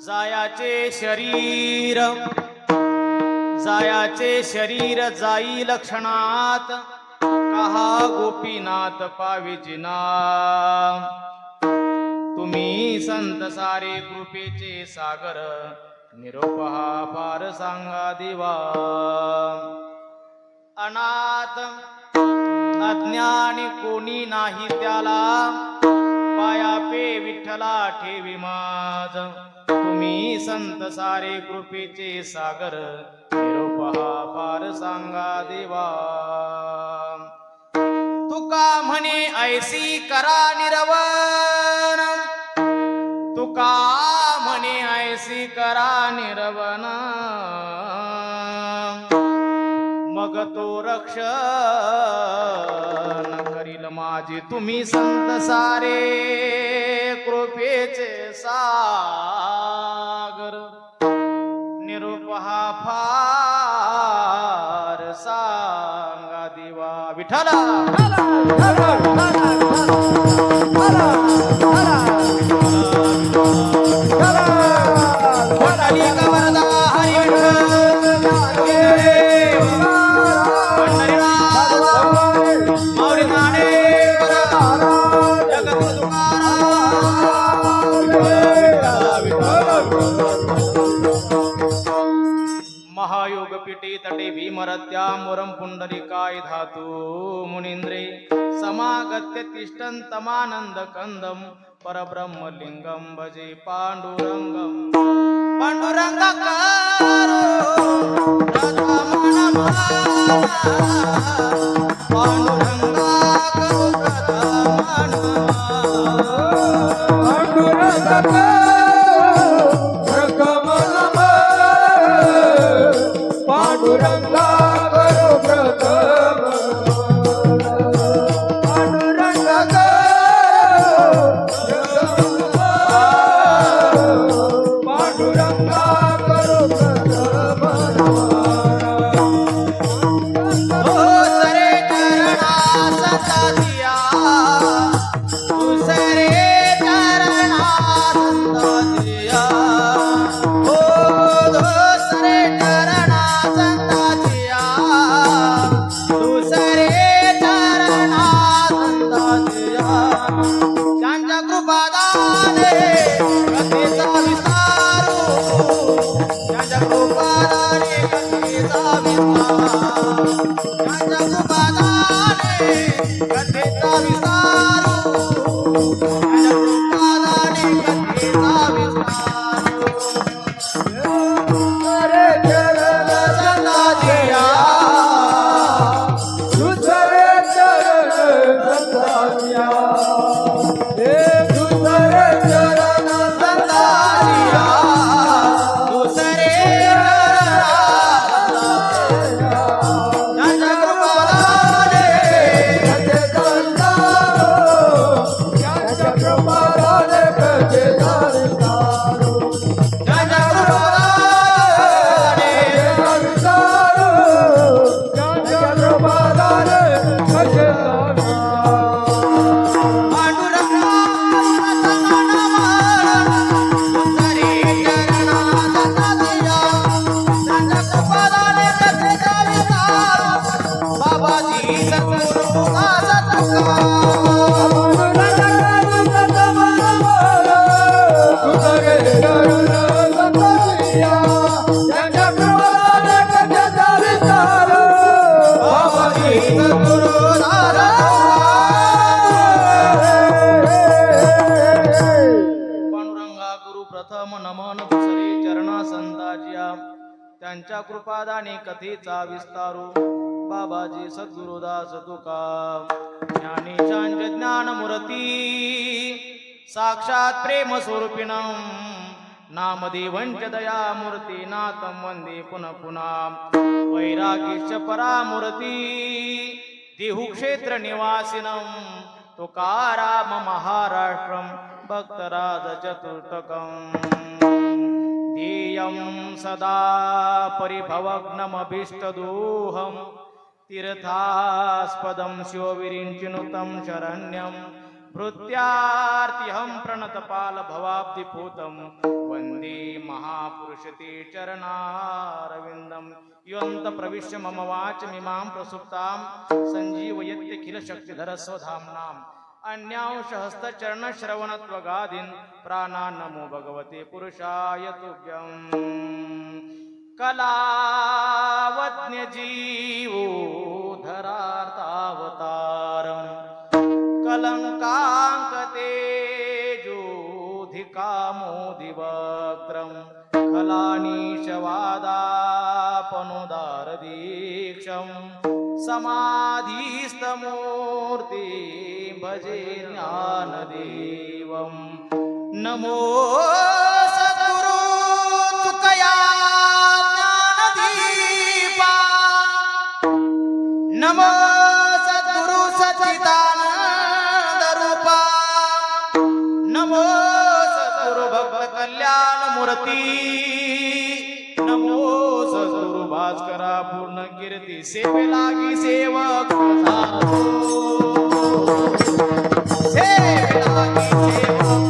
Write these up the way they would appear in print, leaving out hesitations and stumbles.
जायाचे शरीर जायाचे शरीर जाई लक्षणात कहा गोपीनाथ पाविजिना तुम्ही संत सारे कृपेचे सागर निरोप हा फार सांगा देवा अनाथ अज्ञानी कोणी नाही त्याला पाया पे विठ्ठला ठेवी माझ तुम्ही संत सारे कृपेचे सागर निरोप हा फार सांगा देवा तुका म्हणे ऐसी करा निरवन तुका म्हणे ऐसी करा निरवन मग तो रक्षण करील माझे तुम्ही संत सारे कृपेचे सागर निरोप हा फार सांगा देवा विठ्ठला महायोग पिटे तटे भीमरत्यामुरम पुंडलिकाय धातु मुनींद्रे समागत्य तिष्ठन्तमानंद कंदम परब्रह्मलिंगम भजे पांडुरंगम पांडुरंगाकारो प्रथमनमः पांडुरंगाकारो प्रथमनमः त्यांच्या कृपादाने कथेचा विस्तारू बाबाजी सद्गुरुदास तुका ज्ञानीशांचे ज्ञानमूर्ती साक्षात प्रेम स्वरूपिणं नामदेवंच दयामूर्ती नाथं वंदे पुनः पुनः वैरागीश्च परामूर्ती देहु क्षेत्र निवासिनं तुकाराम महाराष्ट्रं भक्तराज चतुर्थकम् ध्येयं सदा परिभवग्नमभीष्टदोहं तीर्थास्पदं शिवविरिञ्चिनुतं शरण्यं भृत्यार्तिहं प्रणतपाल भवाब्धिपूतं वन्दे महापुरुष ते चरणारविन्दं योऽन्त प्रविश्य मम वाचमिमां प्रसुप्तां सञ्जीवयत्यखिल शक्तिधर स्वधाम्नाम् अन्यांशहस्तचरणश्रवणत्वगादीन् प्राणान्नमो भगवते पुरुषाय तुभ्यम् कलावज्ञजीवो धरार्तावतारम् कलङ्काङ्कतेजोऽधिकामोदिवक्त्रम् खलानीशवादापनुदारदीक्षम् समाधिस्तमूर्ति भजे ज्ञानदेवम् नमो सद्गुरु तुकया ज्ञानदीपा नमो सद्गुरु सच्चिदानंद रूपा नमो सद्गुरु भक्त कल्याण मूर्ती नमो सद्गुरु भास्करा पूर्ण कीर्ती सेवे लागी सेवक झालो सेवे लागी सेवक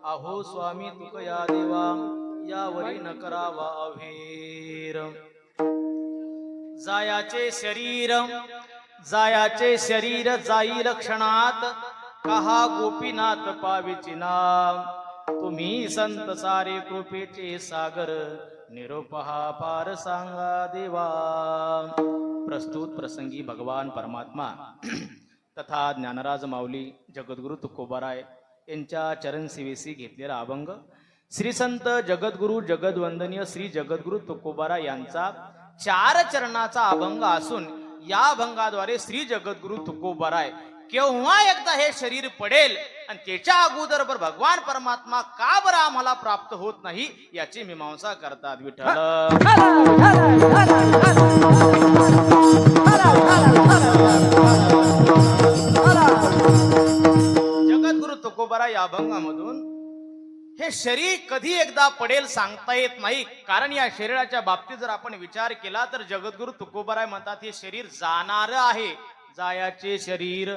अहो स्वामी तुकया देवा यावरी न करावा अभेर जायाचे शरीर जाई लक्षणात कहा गोपीनाथ पाविची नाम तुम्ही संत सारे कृपेचे सागर निरोपहा पार सांगा देवा। प्रस्तुत प्रसंगी भगवान परमात्मा तथा ज्ञानराज माऊली जगद्गुरु तुकोबाराय यांच्या चरणसेवेसी घेतलेला अभंग श्री संत जगद्गुरु जगदवंदनीय श्री जगद्गुरु तुकोबाराय यांचा 4 चरणाचा अभंग असून या अभंगाद्वारे श्री जगद्गुरु तुकोबाराय केव्हा एकदा हे शरीर पडेल आणि त्याच्या अगोदर भगवान परमात्मा का बरं आम्हाला प्राप्त होत नाही याची मीमांसा करतात विठ्ठल। जगद्गुरु तुकोबाराय या अभंगामधून हे शरीर कधी एकदा पडेल सांगता येत नाही, कारण या शरीराच्या बाबतीत जर आपण विचार केला तर जगद्गुरु तुकोबाराय म्हणतात हे शरीर जाणार आहे, जायाचे शरीर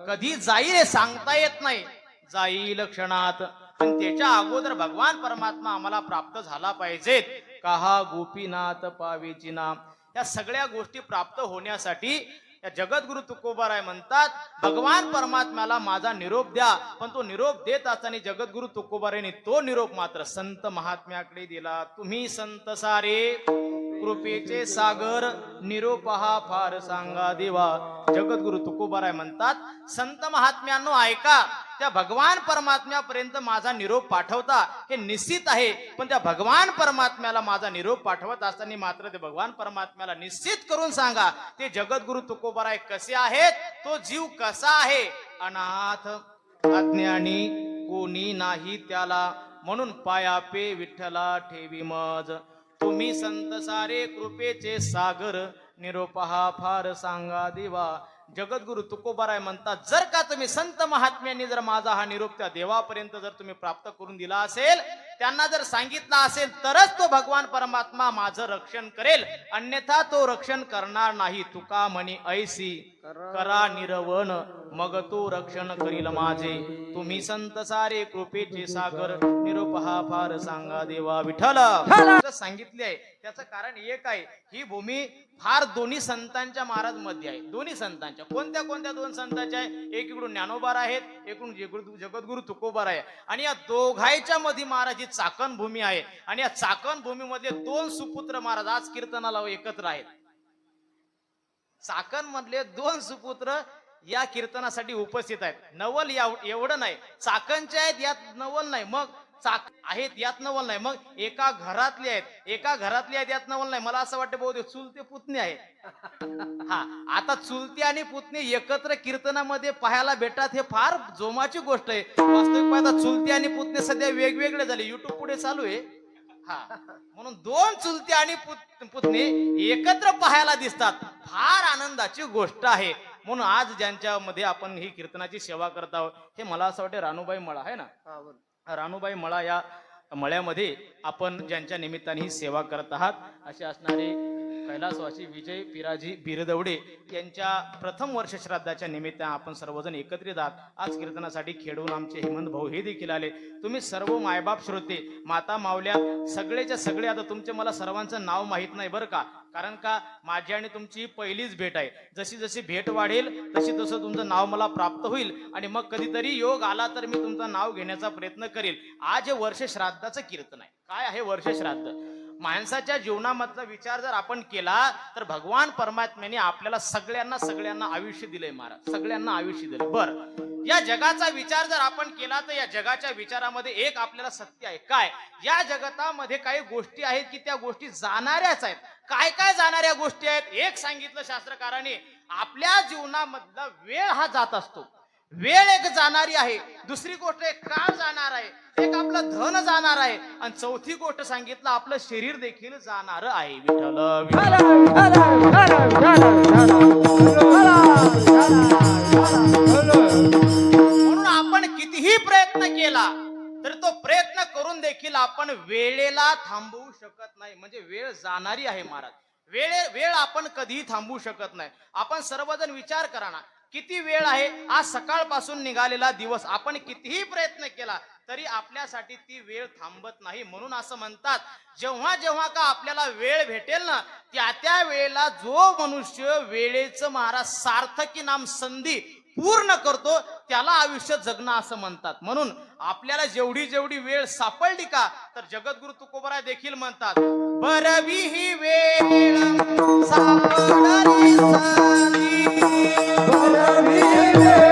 कधी जाईल हे सांगता येत नाही, जाईल क्षणात, पण त्याच्या अगोदर भगवान परमात्मा आम्हाला प्राप्त झाला पाहिजेत। कहा गोपीनाथ पावेची नाम, या सगळ्या गोष्टी प्राप्त होण्यासाठी या जगद्गुरु तुकोबाराय म्हणतात भगवान परमात्म्याला माझा निरोप द्या, पण तो निरोप देत असताना जगद्गुरु तुकोबारायने तो निरोप मात्र संत महात्म्याकडे दिला। तुम्ही संत सारे कृपेचे सागर निरोपहा फार सांगा देवा। जगद्गुरु तुकोबाराय म्हणतात संत महात्म्यांनो ऐका, त्या भगवान परमात्म्यापर्यंत माझा निरोप पाठवता हे निश्चित आहे, पण त्या भगवान परमात्म्याला माझा निरोप पाठवत असताना मात्र ते भगवान परमात्म्याला निश्चित करून सांगा ते जगद्गुरु तुकोबाराय कसे आहेत, तो जीव कसा आहे, अनाथ अज्ञानी कोणी नाही त्याला म्हणून पाया पे विठ्ठला ठेवी मज. तुम्ही संत सारे कृपेचे सागर, निरोप हा फार सांगा देवा. जगद्गुरु तुकोबाराय म्हणतात, जर का तुम्ही संत महात्म्यांनी जर माझा हा निरोप त्या देवापर्यंत जर तुम्ही प्राप्त करून दिला असेल, त्यांना जर सांगितलं असेल, तरच तो भगवान परमात्मा माझं रक्षण करेल, अन्यथा तो रक्षण करणार नाही. तुका म्हणे ऐसी करा निरवण, मग तो रक्षण करील माझे. तुम्ही संत सारे कृपेचे सागर, निरोप हा फार सांगा देवा. विठ्ठल सांगितले आहे त्याचं कारण एक आहे, ही भूमी फार दोन्ही संतांच्या महाराज मध्ये आहे. दोन्ही संतांच्या कोणत्या कोणत्या दोन संतांच्या आहे? एक इकडून ज्ञानोबार आहेत, एकूण जगद्गुरु तुकोबार आहे. आणि या दोघांच्या मध्ये महाराज ही चाकण भूमी आहे. आणि या चाकण भूमीमध्ये दोन सुपुत्र महाराज आज कीर्तनाला एकत्र आहेत. चाकण मधले दोन सुपुत्र या कीर्तनासाठी उपस्थित आहेत. नवल एवढं नाही, चाकणचे आहेत यात नवल नाही, मग चाक आहेत यात नवल नाही, मग एका घरातले आहेत यात नवल नाही. मला असं वाटतं बहुतेक चुलते पुतणे आहेत. हा, आता चुलते आणि पुतणे एकत्र कीर्तनामध्ये पाहायला भेटतात, हे फार जोमाची गोष्ट आहे. वास्तविक पाहता चुलते आणि पुतणे सध्या वेगवेगळे झाले, युट्यूब पुढे चालू आहे. हा, म्हणून दोन चुलते आणि पुतणे एकत्र पाहायला दिसतात, फार आनंदाची गोष्ट आहे. म्हणून आज ज्यांच्या मध्ये आपण ही कीर्तनाची सेवा करत आहोत, हे मला असं वाटतं रानूबाई मळा आहे ना. रानूबाई मळा या मळ्यामध्ये आपण ज्यांच्या निमित्ताने ही सेवा करत आहात, असे असणारे कैलासवासी विजय पिराजी बिरदवडे यांच्या प्रथम वर्ष श्राद्धाच्या निमित्ताने आपण सर्वजण एकत्रित आहात. आज कीर्तनासाठी खेळून आमचे हेमंत भाऊ हे देखील आले. तुम्ही सर्व मायबाप श्रोते, माता मावल्या सगळेच्या सगळे, आता तुमचे मला सर्वांचं नाव माहित नाही बरं का, कारण का माझी आणि तुमची पहिलीच भेट आहे. जशी जशी भेट वाढेल तशी तसं तुमचं नाव मला प्राप्त होईल, आणि मग कधीतरी योग आला तर मी तुमचं नाव घेण्याचा प्रयत्न करेल. आज हे वर्ष श्राद्धाचं कीर्तन आहे. काय आहे वर्ष श्राद्ध? माणसाच्या जीवनामधला विचार जर आपण केला तर भगवान परमात्म्याने आपल्याला सगळ्यांना आयुष्य दिलंय महाराज, सगळ्यांना आयुष्य दिलंय. बर, या जगाचा विचार जर आपण केला तर या जगाच्या विचारामध्ये एक आपल्याला सत्य आहे. काय? या जगतामध्ये काही गोष्टी आहेत की त्या गोष्टी जाणाऱ्याच आहेत. काय काय जाणाऱ्या गोष्टी आहेत? एक सांगितलं शास्त्रकाराने, आपल्या जीवनामधला वेळ हा जात असतो, वेळ एक जाणारी आहे. दुसरी गोष्ट एक काळ जाणार आहे, एक आपलं धन जाणार आहे, आणि चौथी गोष्ट सांगितलं आपलं शरीर देखील जाणार आहे. विठ्ठल म्हणून आपण कितीही प्रयत्न केला तर तो प्रयत्न करून देखील आपण वेळेला थांबवू शकत नाही. म्हणजे वेळ जाणारी आहे महाराज. वेळ आपण कधीही थांबवू शकत नाही. आपण सर्वजण विचार करा ना, किती वेळ आहे? आज सकाळपासून निघालेला दिवस, आपण कितीही प्रयत्न केला तरी आपल्यासाठी ती वेळ थांबत नाही. म्हणून असं म्हणतात, जेव्हा जेव्हा का आपल्याला वेळ भेटेल ना, त्या वेळेला जो मनुष्य वेळेचं महाराज सार्थकी नाम संधी पूर्ण करतो त्याला आयुष्य जगणं असं म्हणतात. म्हणून आपल्याला जेवढी जेवढी वेळ सापडली का, तर जगद्गुरु तुकोबाराय देखील म्हणतात, बरवी ही वेळ सापडली संधी, बरवी वेळ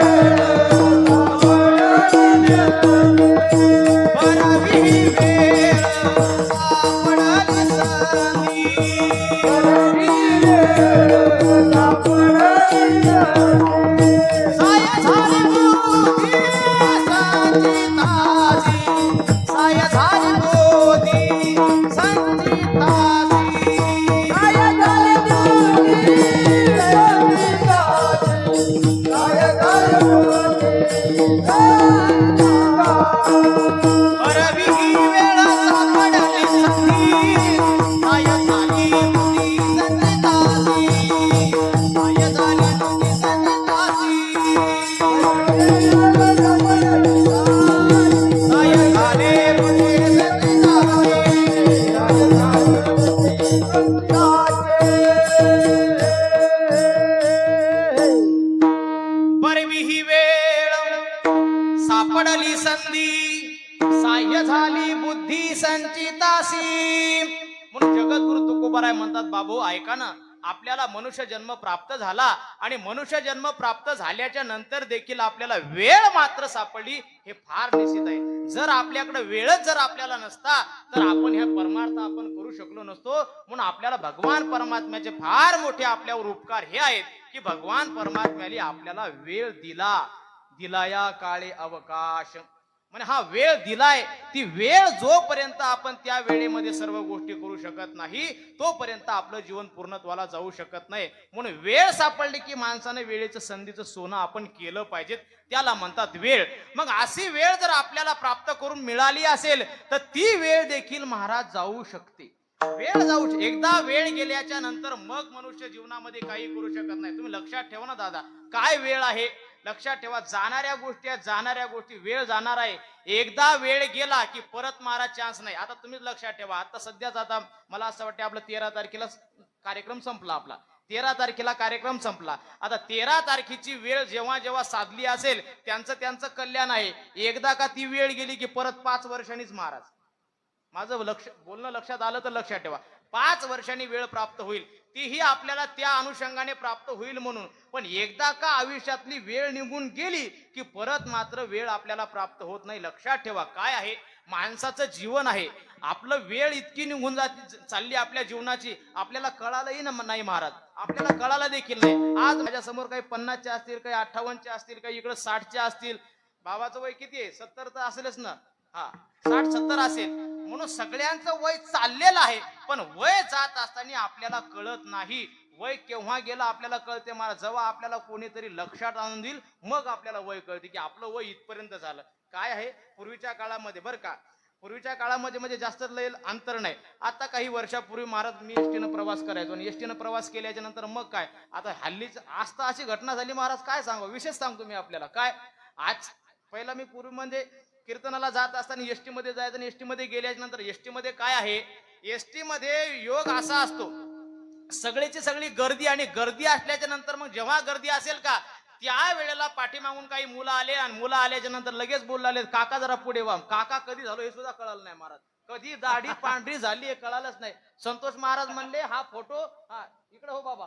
सापडली संधी, साह्य झाली बुद्धी संचितासी. म्हणून जगद्गुरु तुकोबाराय म्हणतात, बाबू ऐका ना, आपल्याला मनुष्य जन्म प्राप्त झाला आणि मनुष्य जन्म प्राप्त झाल्याच्या नंतर देखील आपल्याला वेळ मात्र सापडली, हे फार निश्चित आहे. जर आपल्याकडे वेळच जर आपल्याला नसता तर आपण ह्या परमार्थ आपण करू शकलो नसतो. म्हणून आपल्याला भगवान परमात्म्याचे फार मोठे आपल्यावर उपकार हे आहेत की भगवान परमात्म्याने आपल्याला वेळ दिला. दिलाया काळे अवकाश. म्हणजे हा वेळ दिलाय, ती वेळ जोपर्यंत आपण त्या वेळेमध्ये सर्व गोष्टी करू शकत नाही तोपर्यंत आपलं जीवन पूर्णत्वाला जाऊ शकत नाही. म्हणून वेळ सापडली की माणसाने वेळेचं संधीचं सोनं आपण केलं पाहिजे, त्याला म्हणतात वेळ. मग अशी वेळ जर आपल्याला प्राप्त करून मिळाली असेल तर ती वेळ देखील महाराज जाऊ शकते. वेळ जाऊ एकदा वेळ गेल्याच्या नंतर मग मनुष्य जीवनामध्ये काही करू शकत नाही. तुम्ही लक्षात ठेवा ना दादा, काय वेळ आहे लक्षात ठेवा. जाणाऱ्या गोष्टी आहेत, जाणाऱ्या गोष्टी, वेळ जाणार आहे. एकदा वेळ गेला की परत मारा चान्स नाही. आता तुम्हीच लक्षात ठेवा, आता सध्याच आता मला असं वाटतं आपलं 13 तारखेला कार्यक्रम संपला. आपला 13 तारखेला कार्यक्रम संपला. आता 13 तारखेची वेळ जेव्हा जेव्हा साधली असेल त्यांचं त्यांचं कल्याण आहे. एकदा का ती वेळ गेली की परत 5 वर्षांनीच महाराज, माझं बोलणं लक्षात आलं तर लक्षात ठेवा, 5 वर्षांनी वेळ प्राप्त होईल. तीही आपल्याला त्या अनुषंगाने प्राप्त होईल म्हणून. पण एकदा का आयुष्यातली वेळ निघून गेली की परत मात्र वेळ आपल्याला प्राप्त होत नाही. लक्षात ठेवा, काय आहे माणसाचं जीवन आहे, आपलं वेळ इतकी निघून चालली आपल्या जीवनाची, आपल्याला कळालंही नाही महाराज, आपल्याला कळालं देखील नाही. आज माझ्या समोर काही 50चे असतील, काही 58चे असतील, काही इकडे 60चे असतील. बाबाचं वय किती आहे? 70 तर असेलच ना. हा, 60-70 असेल. म्हणून सगळ्यांचं वय चाललेलं आहे, पण वय जात असताना आपल्याला कळत नाही. वय केव्हा गेलं आपल्याला कळते महाराज, जेव्हा आपल्याला कोणीतरी लक्षात आणून देईल मग आपल्याला वय कळते की आपलं वय इथपर्यंत झालं. काय आहे पूर्वीच्या काळामध्ये बरं का, पूर्वीच्या काळामध्ये म्हणजे जास्त लय अंतर नाही. आता काही वर्षापूर्वी महाराज मी एसटीनं प्रवास करायचो आणि एसटीनं प्रवास केल्याच्या नंतर मग काय, आता हल्लीच आज तर अशी घटना झाली महाराज, काय सांगू, विशेष सांगतो मी आपल्याला. काय आज पहिला मी पूर्वी म्हणजे कीर्तनाला जात असताना एसटी मध्ये जायचं आणि एसटी मध्ये गेल्याच्या नंतर एसटी मध्ये काय आहे, एसटी मध्ये योग असा असतो, सगळीची सगळी गर्दी, आणि गर्दी असल्याच्या नंतर मग जेव्हा गर्दी असेल का त्या वेळेला पाठीमागून काही मुलं आले आणि मुलं आल्याच्या नंतर लगेच बोलला आले, काका जरा पुढे व्हा. काका कधी झालो हे सुद्धा कळालं नाही महाराज, कधी दाढी पांढरी झाली हे कळालंच नाही. संतोष महाराज म्हणले हा फोटो, हा इकडे हो बाबा.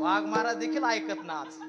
वाघ महाराज देखील ऐकत ना आज.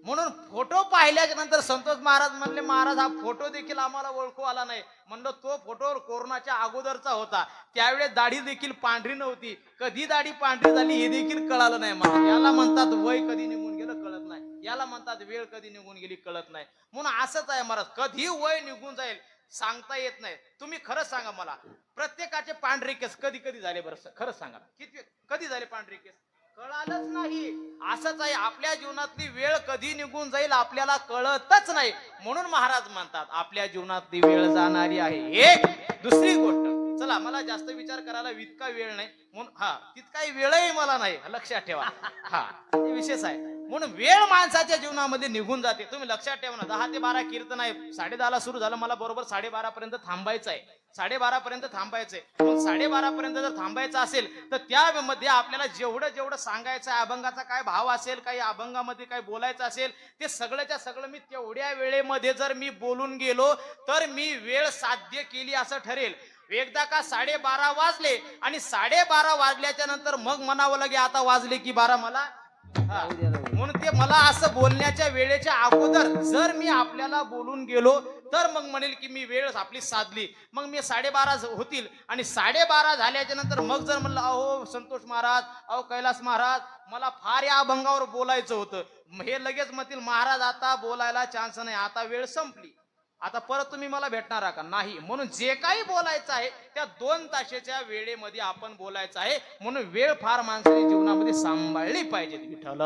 म्हणून फोटो पाहिल्याच्या नंतर संतोष महाराज म्हणले, महाराज हा फोटो देखील आम्हाला ओळखू आला नाही. म्हणलं तो फोटो कोरोनाच्या अगोदरचा होता, त्यावेळेस दाढी देखील पांढरी नव्हती, कधी दाढी पांढरी झाली हे देखील कळालं नाही महाराज. याला म्हणतात वय कधी निघून गेलं कळत नाही, याला म्हणतात वेळ कधी निघून गेली कळत नाही. म्हणून असंच आहे महाराज, कधी वय निघून जाईल सांगता येत नाही. तुम्ही खरंच सांगा मला, प्रत्येकाचे पांढरे केस कधी कधी झाले बरं, खरंच सांगा किती कधी झाले पांढरे केस, कळालंच नाही. असंच आहे, आपल्या जीवनातली वेळ कधी निघून जाईल आपल्याला कळतच नाही. म्हणून महाराज म्हणतात आपल्या जीवनातली वेळ जाणारी आहे. एक दुसरी गोष्ट, चला मला जास्त विचार करायला इतका वेळ नाही म्हणून, हा तितकाही वेळही मला नाही, लक्षात ठेवा. हा हे विशेष आहे. म्हणून वेळ माणसाच्या जीवनामध्ये निघून जाते. तुम्ही लक्षात ठेवा ना, 10 ते 12 कीर्तन आहे, 10:30 सुरू झालं, मला बरोबर 12:30 पर्यंत थांबायचं आहे, 12:30 पर्यंत थांबायचंय. मग 12:30 पर्यंत जर थांबायचं असेल तर त्यामध्ये आपल्याला जेवढं जेवढं सांगायचं आहे, अभंगाचा काय भाव असेल, काही अभंगामध्ये काय बोलायचं असेल, ते सगळ्याच्या सगळं मी तेवढ्या वेळेमध्ये जर मी बोलून गेलो तर मी वेळ साध्य केली असं ठरेल. एकदा का 12:30 वाजले आणि 12:30 वाजल्याच्या नंतर मग म्हणावं लागे आता वाजले की 12 मला, म्हणून ते मला असं बोलण्याच्या वेळेच्या अगोदर जर मी आपल्याला बोलून गेलो तर मग म्हणेल की मी वेळ आपली साधली. मग मी 12:30 होतील आणि 12:30 झाल्याच्या नंतर मग जर म्हणलं अहो संतोष महाराज, अहो कैलास महाराज, मला फार या अभंगावर बोलायचं होतं, हे लगेच म्हणतील महाराज आता बोलायला चान्स नाही, आता वेळ संपली, आता परत तुम्ही मला भेटणार का नाही. म्हणून जे काही बोलायचं आहे त्या 2 तासाच्या वेळेमध्ये आपण बोलायचं आहे. म्हणून वेळ फार माणसाच्या जीवनामध्ये सांभाळली पाहिजे. विठ्ठल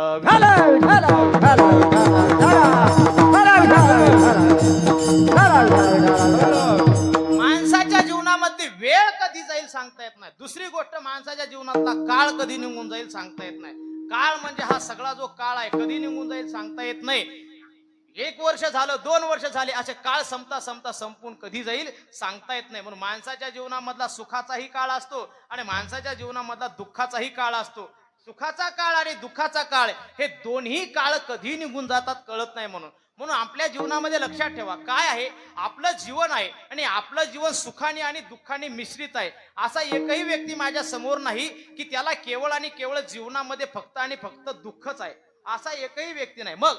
माणसाच्या जीवनामध्ये वेळ कधी जाईल सांगता येत नाही. दुसरी गोष्ट, माणसाच्या जीवनातला काळ कधी निघून जाईल सांगता येत नाही. काळ म्हणजे हा सगळा जो काळ आहे कधी निघून जाईल सांगता येत नाही. 1 वर्ष झालं, 2 वर्ष झाले, असे काळ संपता संपता संपून कधी जाईल सांगता येत नाही. म्हणून माणसाच्या जीवनामधला सुखाचाही काळ असतो आणि माणसाच्या जीवनामधला दुःखाचाही काळ असतो. सुखाचा काळ आणि दुःखाचा काळ हे दोन्ही काळ कधी निघून जातात कळत नाही. म्हणून आपल्या जीवनामध्ये लक्षात ठेवा, काय आहे आपलं जीवन आहे आणि आपलं जीवन सुखाने आणि दुःखाने मिश्रित आहे. असा एकही व्यक्ती माझ्या समोर नाही की त्याला केवळ आणि केवळ जीवनामध्ये फक्त आणि फक्त दुःखच आहे, असा एकही व्यक्ती नाही. मग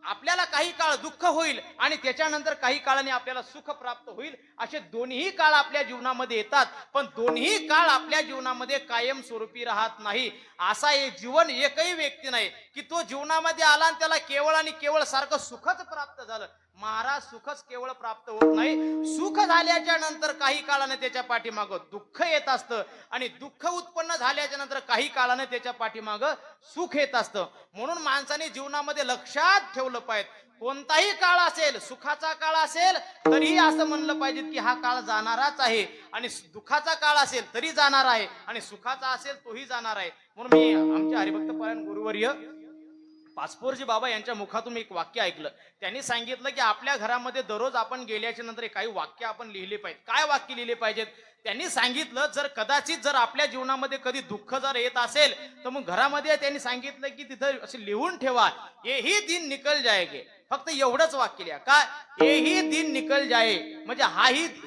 आपल्याला काही काळ दुःख होईल आणि त्याच्यानंतर काही काळाने आपल्याला सुख प्राप्त होईल. असे दोन्ही काळ आपल्या जीवनामध्ये येतात, पण दोन्ही काळ आपल्या जीवनामध्ये कायम स्वरूपी राहत नाही. असा एक जीवन एकही व्यक्ती नाही की तो जीवनामध्ये आला आणि त्याला केवळ आणि केवळ सारखं सुखच प्राप्त झालं. महाराज, सुखच केवळ प्राप्त होत नाही. सुख झाल्याच्या नंतर काही काळाने त्याच्या पाठीमागं दुःख येत असतं आणि दुःख उत्पन्न झाल्याच्या नंतर काही काळाने त्याच्या पाठीमागं सुख येत असतं. म्हणून माणसाने जीवनामध्ये लक्षात ठेवलं पाहिजे, कोणताही काळ असेल, सुखाचा काळ असेल तरीही असं म्हणलं पाहिजे की हा काळ जाणाराच आहे, आणि दुःखाचा काळ असेल तरी जाणार आहे, आणि सुखाचा असेल तोही जाणार आहे. म्हणून मी आमच्या हरिभक्त परायण गुरुवर्य पाचपोरजी बाबा यांच्या मुखातून एक वाक्य ऐकलं. त्यांनी सांगितलं की आपल्या घरामध्ये दररोज आपण गेल्याच्या नंतर काही वाक्य आपण लिहिले पाहिजे. काय वाक्य लिहिले पाहिजेत? त्यांनी सांगितलं, जर कदाचित जर आपल्या जीवनामध्ये कधी दुःख जर येत असेल तर मग घरामध्ये त्यांनी सांगितलं की तिथं असे लिहून ठेवा, येही दिन निकल जाएगे. फक्त एवढंच वाक्य लिहा. काय? येही दिन निकल जाए, म्हणजे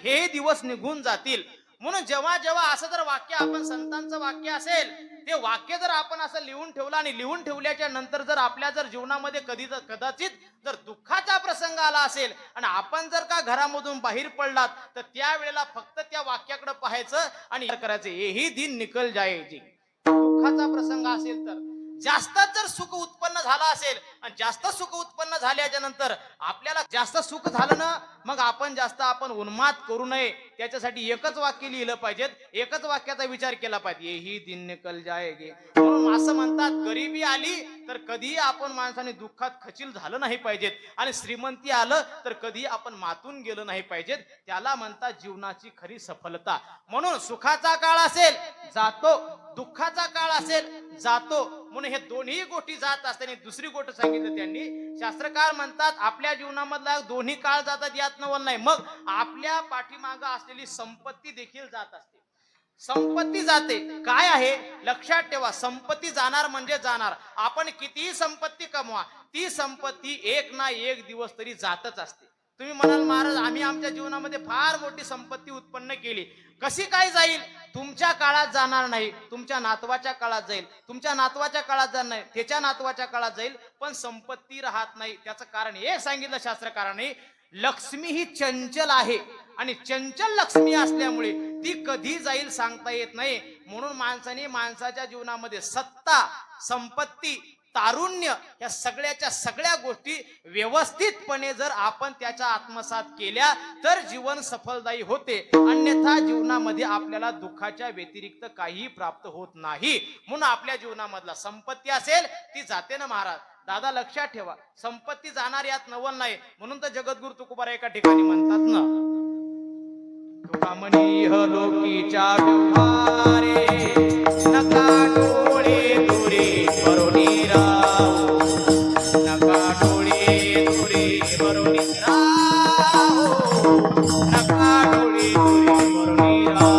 हे दिवस निघून जातील. म्हणून जेव्हा जेव्हा असं जर वाक्य, आपण संतांचं वाक्य असेल, ते वाक्य जर आपण असं लिहून ठेवलं आणि लिहून ठेवल्याच्या नंतर जर आपल्या जर जीवनामध्ये कदाचित जर दुःखाचा प्रसंग आला असेल आणि आपण जर का घरामधून बाहेर पडलात, तर त्यावेळेला फक्त त्या वाक्याकडे पाहायचं आणि करायचं, हेही दिन निकल जायचे. दुःखाचा प्रसंग असेल तर जास्त जर सुख उत्पन्न झालं असेल आणि जास्त सुख उत्पन्न झाल्याच्या नंतर आपल्याला जास्त सुख झालं ना, मग आपण जास्त उन्माद करू नये. त्याच्यासाठी एकच वाक्य लिहिलं पाहिजे, एकच वाक्याचा विचार केला पाहिजे, हेही दिन निकल जाएगे. म्हणून असं म्हणतात, गरिबी आली तर कधीही आपण माणसाने दुःखात खचील झालं नाही पाहिजेत, आणि श्रीमंती आलं तर कधी आपण मातून गेलं नाही पाहिजेत. त्याला म्हणतात जीवनाची खरी सफलता. म्हणून सुखाचा काळ असेल जातो, दुःखाचा काळ असेल जातो. म्हणून हे दोन्ही गोष्टी जात असताना दुसरी गोष्ट सांगितलं त्यांनी, शास्त्रकार म्हणतात आपल्या जीवनामधला दोन्ही काळ जातात यात नवल नाही, मग आपल्या पाठीमागं असलेली संपत्ती देखील जात असते. संपत्ती जाते. काय आहे लक्षात ठेवा, संपत्ती जाणार म्हणजे जाणार. आपण कितीही संपत्ती कमवा, ती संपत्ती एक ना एक दिवस तरी जातच असते. तुम्ही म्हणाल, महाराज आम्ही आमच्या जीवनामध्ये फार मोठी संपत्ती उत्पन्न केली, कशी काय जाईल? तुमच्या काळात जाणार नाही, तुमच्या नातवाच्या काळात जाईल, तुमच्या नातवाच्या काळात जाणार नाही, त्याच्या नातवाच्या काळात जाईल, पण संपत्ती राहत नाही. त्याचं कारण हे सांगितलं शास्त्रकारांनी, लक्ष्मी ही चंचल आहे आणि चंचल लक्ष्मी असल्यामुळे ती कधी जाईल सांगता येत नाही. म्हणून माणसाने माणसाच्या जीवनामध्ये सत्ता, संपत्ती, तारुण्य या सगळ्याच्या सगळ्या गोष्टी व्यवस्थितपणे जर आपण त्याच्या आत्मसात केल्या तर जीवन सफलदायी होते. अन्यथा जीवनामध्ये आपल्याला दुःखाच्या व्यतिरिक्त काही प्राप्त होत नाही. म्हणून आपल्या जीवनामधला संपत्ती असेल ती जाते ना महाराज. दादा लक्षात ठेवा, संपत्ती जाणार यात नवल नाही. म्हणून तर जगद्गुरु तुकोबार एका ठिकाणी म्हणतात ना, तुका म्हणी लोकीच्या व्यवहारे नका डोळे दुरे भरुनी राहो, नका डोळे दुरे भरुनी राहो, नका डोळे दुरे भरुनी राहो.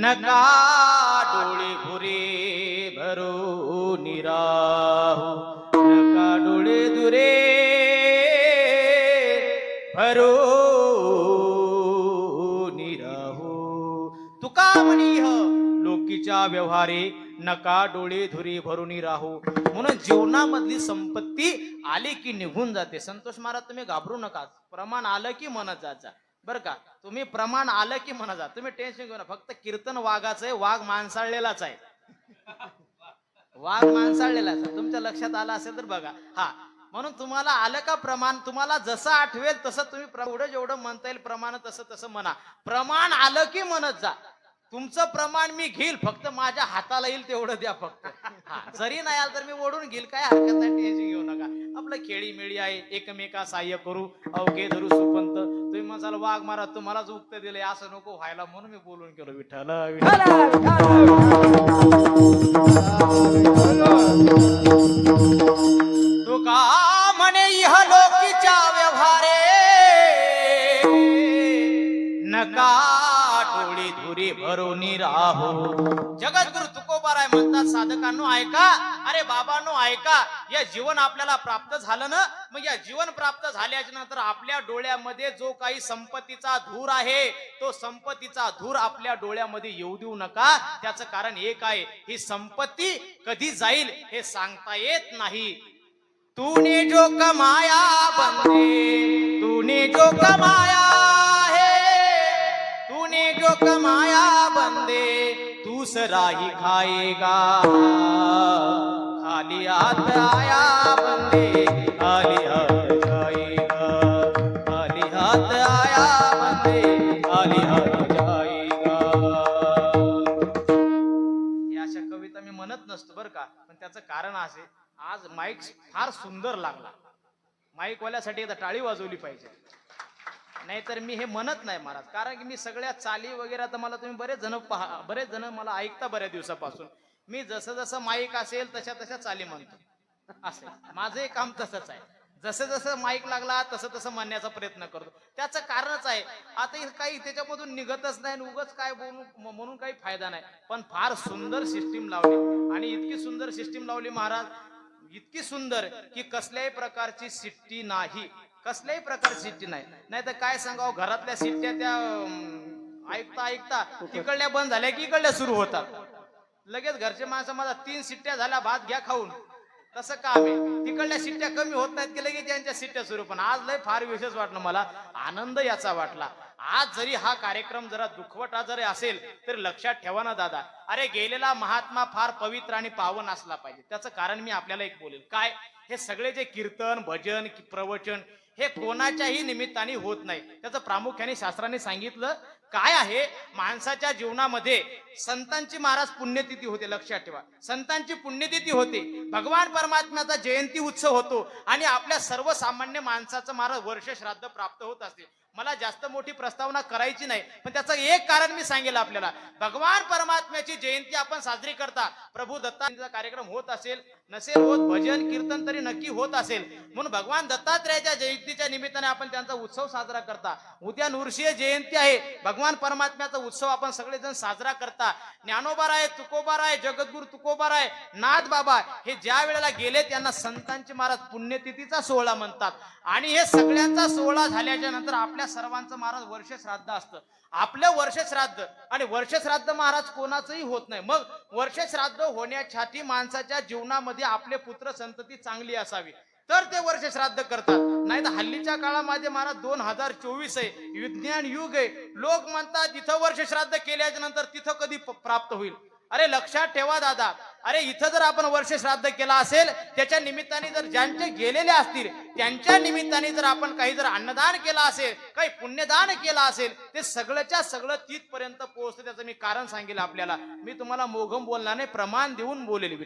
नका डोळे भुरे भरून राहू, नका डोळे दुरे भरून राहू. तुका म्हणी लोकीच्या व्यवहारे नका डोळे धुरे भरून राहू. म्हणून जीवनामधली संपत्ती आली की निघून जाते. संतोष महाराज तुम्ही घाबरू नका, प्रमाण आलं की म्हणत जायचं बरं का. तुम्ही प्रमाण आलं की म्हणा जा, तुम्ही टेन्शन घेऊ नका. फक्त कीर्तन वाघाचं आहे, वाघ माणसाळलेलाच आहे, वाघ माणसाळलेलाच आहे. तुमच्या लक्षात आलं असेल तर बघा. हा म्हणून तुम्हाला आलं का प्रमाण, तुम्हाला जसं आठवेल तसं तुम्ही एवढं जेवढं म्हणता येईल प्रमाण तसं तसं म्हणा. प्रमाण आलं की म्हणत जा. तुमचं प्रमाण मी घेईल, फक्त माझ्या हाताला येईल तेवढं द्या फक्त. हा, जरी नाही आलं तर मी ओढून घेईल, काय हरकत नाही, टेन्शन घेऊ नका. आपलं खेळीमेळी आहे, एकमेका सहाय्य करू. अवघे धरू सुपंत. तुम्ही म्हणाल वाघ मारा, तुम्हालाच उक्त दिलंय असं नको व्हायला म्हणून मी बोलून केलं. विठ्ठल तुका म्हणे इह लोकीच्या व्यवहारे नका डोळी धुरी भरून राहू. जगद्गुरु तुकोबाराय म्हणतात, साधकांनो ऐका, अरे बाबांनो ऐका, या जीवन आपल्याला प्राप्त झालं ना, मग या जीवन प्राप्त झाल्याच्या नंतर आपल्या डोळ्यामध्ये जो काही संपत्तीचा धूर आहे, तो संपत्तीचा धूर आपल्या डोळ्यामध्ये येऊ देऊ नका. त्याचं कारण एक आहे, ही संपत्ती कधी जाईल हे सांगता येत नाही. तूने जो कमाया बंदे, तूने जो कमाया तूने जो कमाया बंदे, दूसरा ही खाएगा. खाली हाथ आया बंदे, खाली हाथ जाएगा. खाली हाथ आया बंदे, खाली हाथ जाएगा. ही अशा कविता मी म्हणत नसतो बरं का, पण त्याचं कारण असे, आज माईक फार सुंदर लागला. माईकवाल्यासाठी एकदा टाळी वाजवली पाहिजे. नाहीतर मी हे म्हणत नाही महाराज, कारण की मी सगळ्या चाली वगैरे तर मला तुम्ही बरेच जण मला ऐकता बऱ्याच दिवसापासून. मी जसं जसं माईक असेल तशा तशा चाली म्हणतो. असे माझं काम तसंच आहे. जसं जसं माईक लागला तसं तसं म्हणण्याचा प्रयत्न करतो. त्याचं कारणच आहे, आता काही त्याच्यामधून निघतच नाही, उगाच काय बोलू म्हणून काही फायदा नाही. पण फार सुंदर सिस्टीम लावली, आणि इतकी सुंदर सिस्टीम लावली महाराज, इतकी सुंदर की कसल्याही प्रकारची सिट्टी नाही, कसल्याही प्रकारची सिट्टी नाही. नाही तर काय सांगावं, घरातल्या सिट्ट्या त्या ऐकता ऐकता तिकडल्या बंद झाल्या की इकडल्या सुरू होतात. लगेच घरचे माणसं माझा 3 सिट्ट्या झाल्या, भात घ्या खाऊन. तसं काम आहे, तिकडल्या सिट्ट्या कमी होत नाहीत की लगेच त्यांच्या सिट्ट्या सुरू. पण आज लय फार विशेष वाटलं मला, आनंद याचा वाटला. आज जरी हा कार्यक्रम जरा दुखवटा जरी असेल तरी लक्षात ठेवा ना दादा, अरे गेलेला महात्मा फार पवित्र आणि पावन असला पाहिजे. त्याचं कारण मी आपल्याला एक बोलेल. काय, हे सगळे जे कीर्तन भजन प्रवचन हे कोणाच्याही निमित्ताने होत नाही. त्याचं प्रामुख्याने शास्त्राने सांगितलं काय आहे, माणसाच्या जीवनामध्ये संतांची महाराज पुण्यतिथी होते. लक्षात ठेवा, संतांची पुण्यतिथी होते, भगवान परमात्म्याचा जयंती उत्सव होतो, आणि आपल्या सर्वसामान्य माणसाचं महाराज वर्ष श्राद्ध प्राप्त होत असते. मला जास्त मोठी प्रस्तावना करायची नाही, पण त्याचं एक कारण मी सांगेल आपल्याला. भगवान परमात्म्याची जयंती आपण साजरी करता, प्रभू दत्तांचा कार्यक्रम होत असेल नसेल होत, भजन कीर्तन तरी नक्की होत असेल, म्हणून भगवान दत्तात्रेयाच्या जयंतीच्या निमित्ताने आपण त्यांचा उत्सव साजरा करता. उद्या नृसिंह जयंती आहे, भगवान परमात्म्याचा उत्सव आपण सगळेजण साजरा करता. ज्ञानोबाराय तुकोबाराय जगद्गुरु तुकोबाराय नाथ बाबा हे ज्या वेळेला गेले त्यांना संतांची महाराज पुण्यतिथीचा सोहळा म्हणतात. आणि हे सगळ्यांचा सोहळा झाल्याच्या नंतर आपल्या सर्वांचं महाराज वर्ष श्राद्ध असतं. आपलं वर्ष श्राद्ध, आणि वर्ष श्राद्ध महाराज कोणाचंही होत नाही. मग वर्ष श्राद्ध होण्यासाठी माणसाच्या जीवनामध्ये आपले पुत्र संतती चांगली असावी तर ते वर्ष श्राद्ध करतात. नाही तर हल्लीच्या काळामध्ये महाराज 2024 आहे, विज्ञान युग आहे, लोक म्हणतात तिथं वर्ष श्राद्ध केल्याच्या नंतर तिथं कधी प्राप्त होईल. अरे लक्षात ठेवा दादा, अरे इथं जर आपण वर्ष श्राद्ध केला असेल, त्याच्या निमित्ताने जर ज्यांचे गेलेले असतील त्यांच्या निमित्ताने जर आपण काही जर अन्नदान केलं असेल, काही पुण्यदान केलं असेल, ते सगळंच्या सगळं तिथपर्यंत पोहोचतं. त्याचं मी कारण सांगेल आपल्याला. मी तुम्हाला मोघम बोलणार नाही, प्रमाण देऊन बोलेल.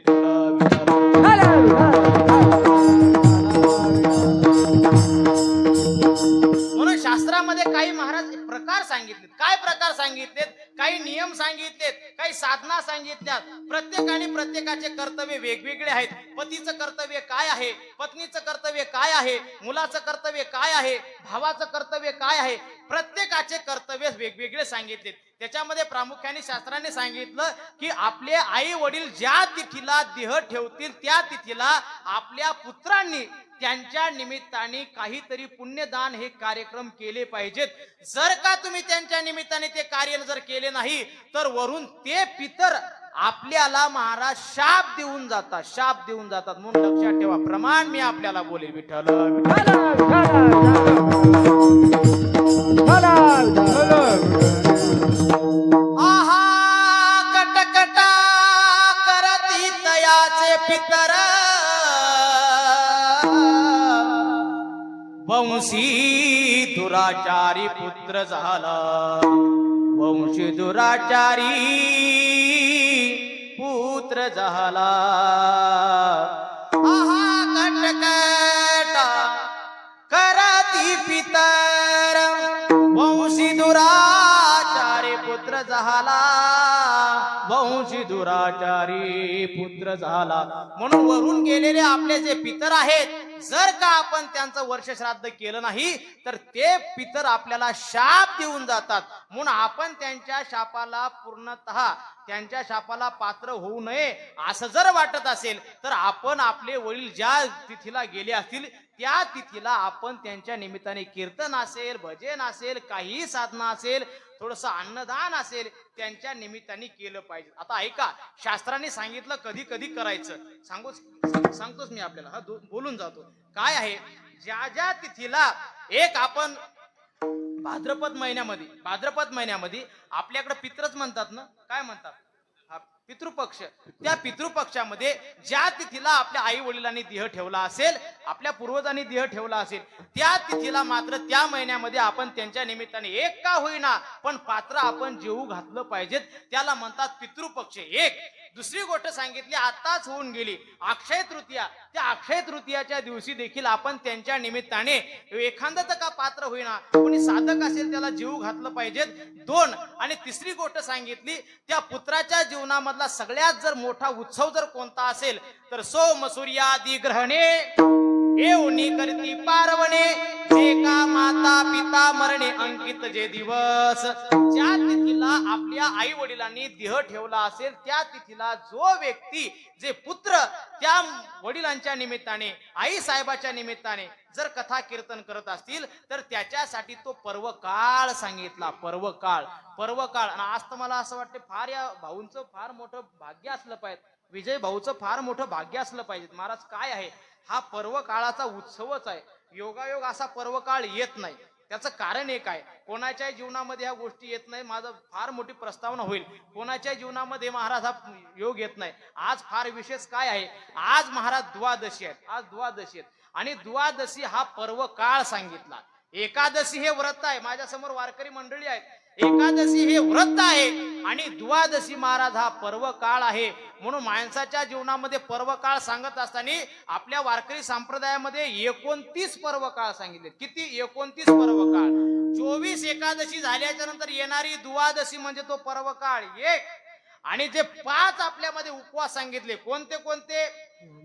म्हणून शास्त्रामध्ये काही महाराज प्रकार सांगितलेत. काय प्रकार सांगितलेत, काही नियम सांगितलेत, काही साधना सांगितल्यात. प्रत्येकाने प्रत्येकाचे कर्तव्य वेगवेगळे आहेत. पतीचं कर्तव्य काय आहे, पत्नीचं कर्तव्य काय आहे, मुलाचं कर्तव्य काय आहे, भावाचं कर्तव्य काय आहे, प्रत्येकाचे कर्तव्य वेगवेगळे सांगितलेत. त्याच्यामध्ये प्रामुख्याने शास्त्राने सांगितलं की आपले आई वडील ज्या तिथीला देह ठेवतील त्या तिथीला आपल्या पुत्रांनी त्यांच्या निमित्ताने काहीतरी पुण्यदान हे कार्यक्रम केले पाहिजेत. जर का तुम्ही त्यांच्या निमित्ताने ते कार्य जर केले नाही तर वरून ते पितर आपल्याला महाराज शाप देऊन जातात, शाप देऊन जातात. म्हणून लक्षात ठेवा, प्रमाण मी आपल्याला बोलेल. विठ्ठल आहा कटकटा करती तयाचे पितर वंशी दुराचारी पुत्र झाला, वंशी दुराचारी पुत्र झाला. आहा कटकटा करती पितर, वंशी दुराचारी पुत्र झाला, वंशी दुराचारी पुत्र झाला. म्हणून वरून गेलेले आपले जे पितर आहेत, जर का आपण त्यांचं वर्ष श्राद्ध केलं नाही तर ते पितर आपल्याला शाप देऊन जातात. म्हणून आपण त्यांच्या शापाला पूर्णतः त्यांच्या शापाला पात्र होऊ नये असं जर वाटत असेल तर आपण आपले वडील ज्या तिथीला गेले असतील त्या तिथीला आपण त्यांच्या निमित्ताने कीर्तन असेल, भजन असेल, काही साधना असेल, थोडस अन्नदान असेल, त्यांच्या निमित्ताने केलं पाहिजे. आता ऐका, शास्त्राने सांगितलं कधी कधी करायचं, सांगतोच मी आपल्याला, हा बोलून जातो. काय आहे, ज्या ज्या तिथीला एक आपण भाद्रपद महिन्यामध्ये आपल्याकडे पित्रच म्हणतात ना, काय म्हणतात, पितृपक्ष. त्या पितृपक्षामध्ये ज्या तिथीला आपल्या आई वडिलांनी देह ठेवला असेल, आपल्या पूर्वजांनी देह ठेवला असेल, त्या तिथीला मात्र त्या महिन्यामध्ये आपण त्यांच्या निमित्ताने एक का होईना पण पात्र आपण जेवू घातलं पाहिजेत. त्याला म्हणतात पितृपक्ष. एक दुसरी गोष्ट सांगितली, आताच होऊन गेली अक्षय तृतीया. त्या अक्षय तृतीयाच्या दिवशी देखील आपण त्यांच्या निमित्ताने एखादं तर का पात्र होईना कोणी साधक असेल त्याला जेवू घातलं पाहिजेत. दोन आणि तिसरी गोष्ट सांगितली, त्या पुत्राच्या जीवनामधला सगळ्यात जर मोठा उत्सव जर कोणता असेल तर सोम सूर्यादी ग्रहणे येऊनी करती पारवणे, जे का माता पिता मरणे अंकित जे दिवस. ज्या तिथीला आपल्या आई वडिलांनी देह ठेवला असेल त्या तिथीला जो व्यक्ती, जे पुत्र त्या वडिलांच्या निमित्ताने, आई साहेबाच्या निमित्ताने जर कथा कीर्तन करत असतील तर त्याच्यासाठी तो पर्व काळ सांगितला. पर्व काळ. आणि आज तर मला असं वाटतं फार या भाऊंचं फार मोठं भाग्य असलं पाहिजे, विजय भाऊचं फार मोठं भाग्य असलं पाहिजे. महाराज काय आहे, हा पर्व काळाचा उत्सवच आहे. योगायोग असा पर्व काळ येत नाही. त्याचं कारण एक आहे, कोणाच्या जीवनामध्ये ह्या गोष्टी येत नाही. माझं फार मोठी प्रस्तावना होईल, कोणाच्या जीवनामध्ये महाराज हा योग येत नाही. आज फार विशेष काय आहे, आज महाराज द्वादशी आहेत. आणि द्वादशी हा पर्व काळ सांगितला. एकादशी हे व्रत आहे, माझ्या समोर वारकरी मंडळी आहेत, एकादशी हे व्रत आहे आणि द्वादशी महाराज हा पर्व काळ आहे. म्हणून माणसाच्या जीवनामध्ये पर्व काळ सांगत असताना आपल्या वारकरी संप्रदायामध्ये 29 पर्व काळ सांगितले. किती? 29 पर्व काळ. 24 एकादशी झाल्याच्या नंतर येणारी द्वादशी म्हणजे तो पर्व काळ एक. आणि जे 5 आपल्यामध्ये उपवास सांगितले, कोणते कोणते?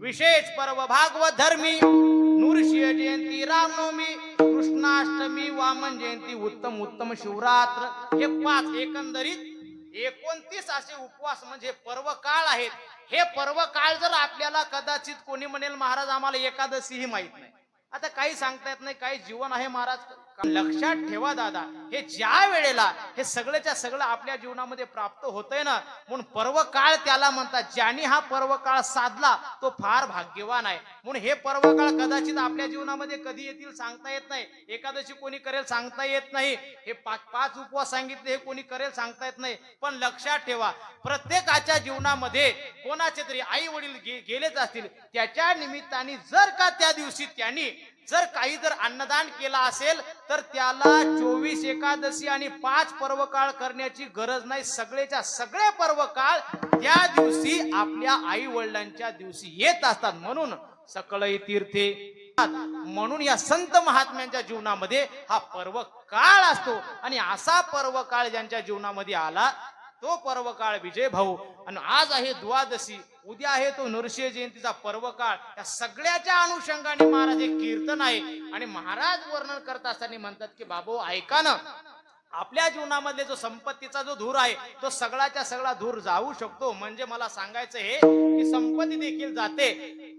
विशेष पर्व भागवत धर्मी, नृसिंह जयंती, रामनवमी, कृष्णाष्टमी, वामन जयंती, उत्तम शिवरात्र, हे 5 एकंदरीत 29 असे उपवास म्हणजे पर्व काळ आहेत. हे पर्व काळ जर आपल्याला कदाचित कोणी म्हणेल महाराज आम्हाला एकादशी ही माहित नाही, आता काही सांगता येत नाही, काही जीवन आहे महाराज. लक्षात ठेवा दादा, हे ज्या वेळेला हे सगळ्याच्या सगळं आपल्या जीवनामध्ये प्राप्त होतंय ना, म्हणून पर्व काळ त्याला म्हणतात. ज्याने हा पर्व काळ साधला तो फार भाग्यवान आहे. म्हणून हे पर्व काळ कदाचित आपल्या जीवनामध्ये कधी येतील सांगता येत नाही. एकादशी कोणी करेल सांगता येत नाही. हे 5 उपवास सांगितले हे कोणी करेल सांगता येत नाही. पण लक्षात ठेवा, प्रत्येकाच्या जीवनामध्ये कोणाचे तरी आई वडील गेलेच असतील, त्याच्या निमित्ताने जर का त्या दिवशी त्यांनी जर काही जर अन्नदान केला असेल तर त्याला 24 एकादशी आणि 5 पर्व काळ करण्याची गरज नाही. सगळेच्या सगळे पर्व काळ त्या दिवशी आपल्या आई वडिलांच्या दिवशी येत असतात. म्हणून सकळई तीर्थे, म्हणून या संत महात्म्यांच्या जीवनामध्ये हा पर्व काळ असतो. आणि असा पर्व काळ ज्यांच्या जीवनामध्ये आला तो पर्व काळ विजय भाऊ. आणि आज आहे द्वादशी, उद्या आहे तो नृसिंह जयंतीचा पर्व काळ. या सगळ्याच्या अनुषंगाने महाराज एक कीर्तन आहे. आणि महाराज वर्णन करत असताना म्हणतात की बाबू ऐका ना, आपल्या जीवनामध्ये जो संपत्तीचा जो धूर आहे तो सगळ्याच्या सगळा धूर जाऊ शकतो. म्हणजे मला सांगायचं हे की संपत्ती देखील जाते,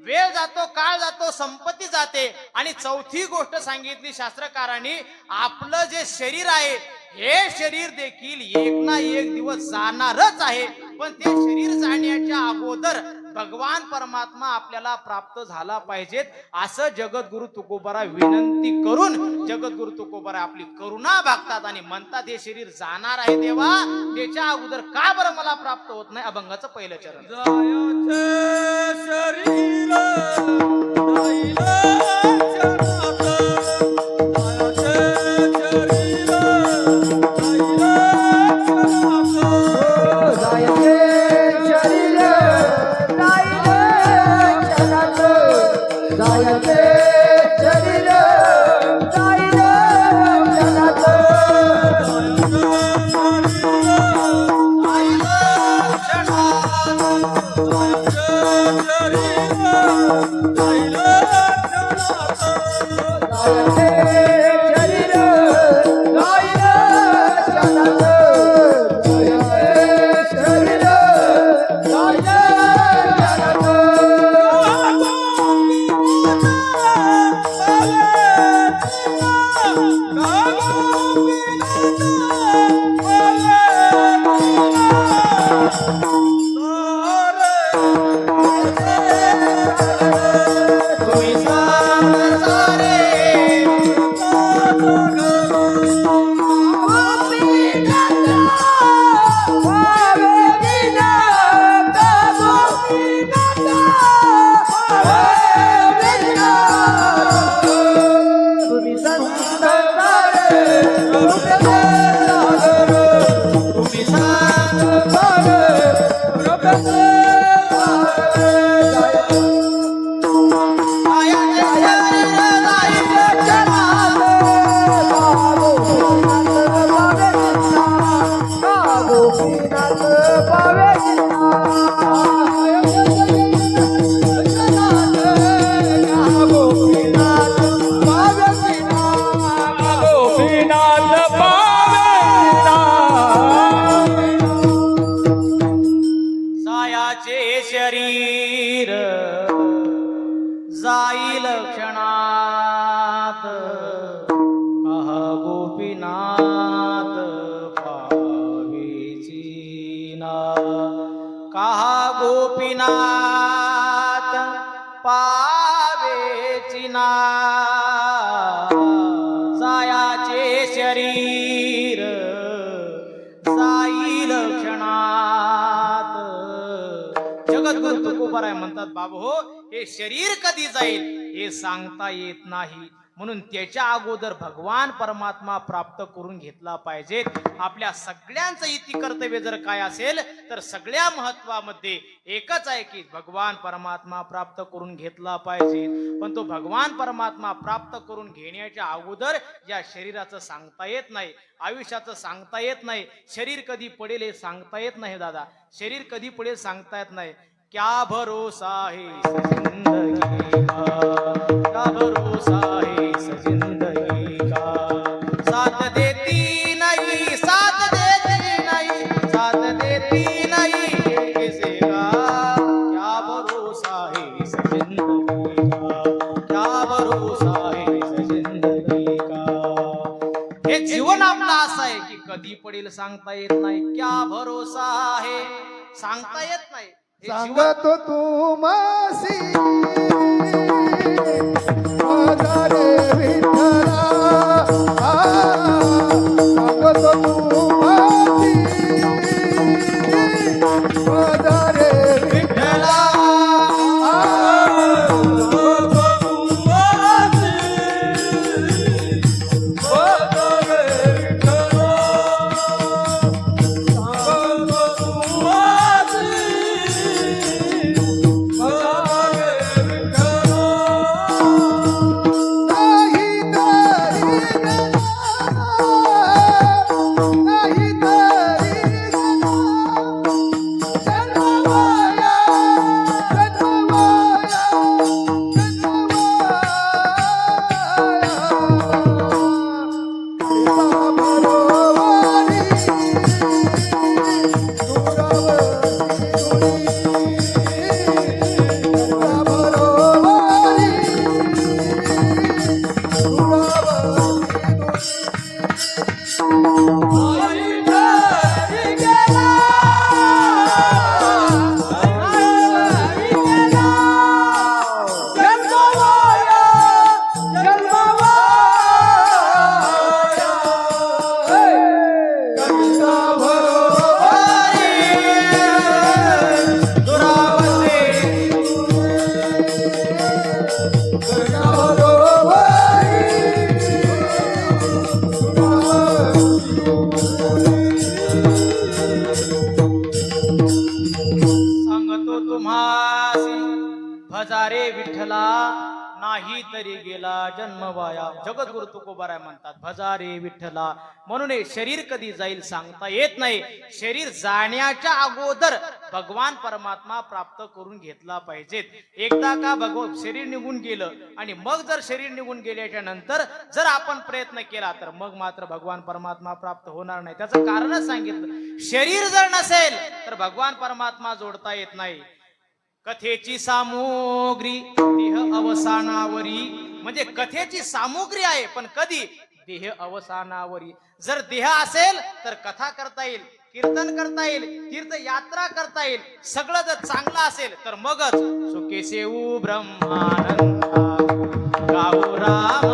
वेळ जातो, काळ जातो, संपत्ती जाते. आणि चौथी गोष्ट सांगितली शास्त्रकारांनी, आपलं जे शरीर आहे हे शरीर देखील एक ना एक दिवस जाणारच आहे. पण ते शरीर जाण्याच्या अगोदर भगवान परमात्मा आपल्याला प्राप्त झाला पाहिजेत असं जगद्गुरु तुकोबाराय विनंती करून जगद्गुरु तुकोबाराय आपली करुणा भागतात आणि म्हणतात हे शरीर जाणार आहे देवा, त्याच्या अगोदर का बरं मला प्राप्त होत नाही? अभंगाचं पहिलं चरण. शरीर जायते शरीर जाईल क्षणात जायते शरीर जाईल क्षणात जायते शरीर जाईल तुम्ही सांग सारे तुम्ही संत सारे तुम्ही सांग सायाचे शरीर जाईल क्षणात आहा गोपीनाथ पावेची ना काहा गोपीनाथ पावेची ना सायाचे शरीर जाईल क्षणात जगद्गुरु तुकोबाराय म्हणतात बाबू हो हे शरीर कधी जाईल हे सांगता येत नाही म्हणून त्याच्या अगोदर भगवान परमात्मा प्राप्त करून घेतला पाहिजे आपल्या सगळ्यांचं इति कर्तव्य जर काय असेल तर सगळ्या महत्वामध्ये एकच आहे की भगवान परमात्मा प्राप्त करून घेतला पाहिजे पण तो भगवान परमात्मा प्राप्त करून घेण्याच्या अगोदर या शरीराचं सांगता येत नाही आयुष्याचं सांगता येत नाही शरीर कधी पडेल हे सांगता येत नाही दादा शरीर कधी पडेल सांगता येत नाही क्या भरोसा है इस जिंदगी का क्या भरोसा है इस जिंदगी का साथ देती नहीं साथ देती नहीं साथ देती नहीं ये किसी का क्या भरोसा है इस जिंदगी का क्या भरोसा है इस जिंदगी का हे जीवन आपलं असं आहे की कधी पडेल सांगता येत नाही क्या भरोसा आहे सांगता येत नाही सांगतो तू मासी माझा रे विठ्ठला सांगतो तू मासी माझा रे विठ्ठला नाही तरी गेला जन्म वाया. जगद्गुरु तुकोबाराय म्हणतात भजा रे विठ्ठला. म्हणून हे शरीर कधी जाईल सांगता येत नाही. शरीर जाण्याच्या अगोदर भगवान परमात्मा प्राप्त करून घेतला पाहिजेत. एकदा का भगवान शरीर निघून गेलं आणि मग जर शरीर निघून गेल्याच्या नंतर जर आपण प्रयत्न केला तर मग मात्र भगवान परमात्मा प्राप्त होणार नाही. त्याचं कारणच सांगितलं. शरीर जर नसेल तर भगवान परमात्मा जोडता येत नाही. कथेची सामुग्री देह अवसानावरी. म्हणजे कथेची सामुग्री आहे पण कधी देह अवसानावरी. जर देह असेल तर कथा करता येईल, कीर्तन करता येईल, तीर्थयात्रा करता येईल. सगळं जर चांगलं असेल तर मगच सुखे सेऊ ब्रह्मानंदा गाऊ राम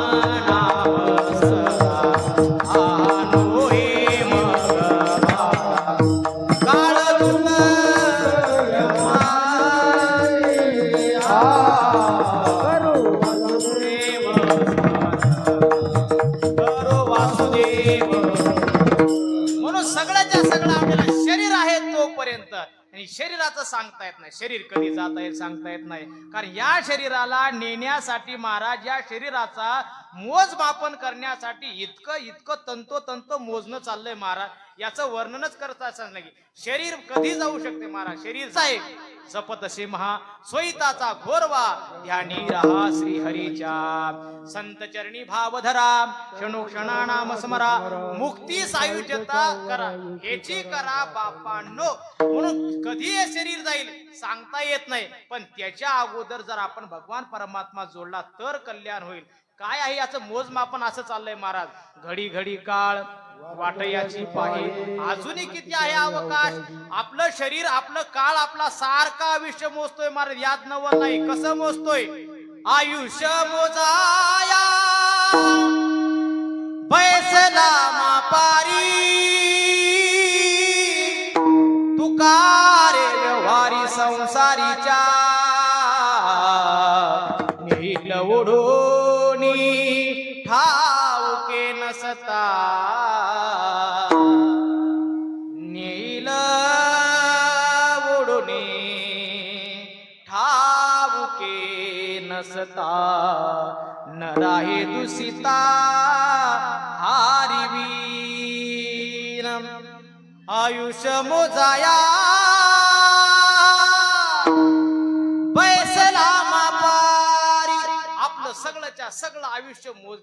नाम सदा आनो हे मग काळ दुर्ग म्हणून सगळ्याच्या सगळं आपल्याला शरीर आहे तोपर्यंत. आणि शरीराचं सांगता येत नाही, शरीर कधी जाता येईल सांगता येत नाही. कारण या शरीराला नेण्यासाठी महाराज या शरीराचा मोजमापन करण्यासाठी इतकं तंतोतंत मोजणं चाललंय महाराज. याचं वर्णनच करता असं नाही. शरीर कधी जाऊ शकते महाराज. शरीर आहे जपतसे महा स्वैताचा घोरवा ध्यानी रहा श्री हरीच्या. संत चरणी भाव धरा क्षणोक्षणा नाम स्मरा. मुक्ती सायुज्यता करा ह्याची करा बापांनो. म्हणून कधी हे शरीर जाईल सांगता येत नाही. पण त्याच्या अगोदर जर आपण भगवान परमात्मा जोडला तर कल्याण होईल. काय आहे याचं मोजमापन असं चाललंय महाराज. घडी घडी काळ वाटयाची पाही. अजूनही किती आहे अवकाश. आपलं शरीर आपलं काळ आपला सारखा आयुष्य मोजतोय महाराज. यात नवल नाही. कसं मोजतोय. आयुष्य मोजाया बैसला मापारी तुकारे व्यवहारी संसारीच्या नील ओढोनी ठाऊके नसता. नील ओढोनी ठाऊके नसता. न राहे दुसिता हारिवीर. आयुष्य मोजाया बैसला मापारी. आपलं सगळंच्या सगळं आयुष्य मोज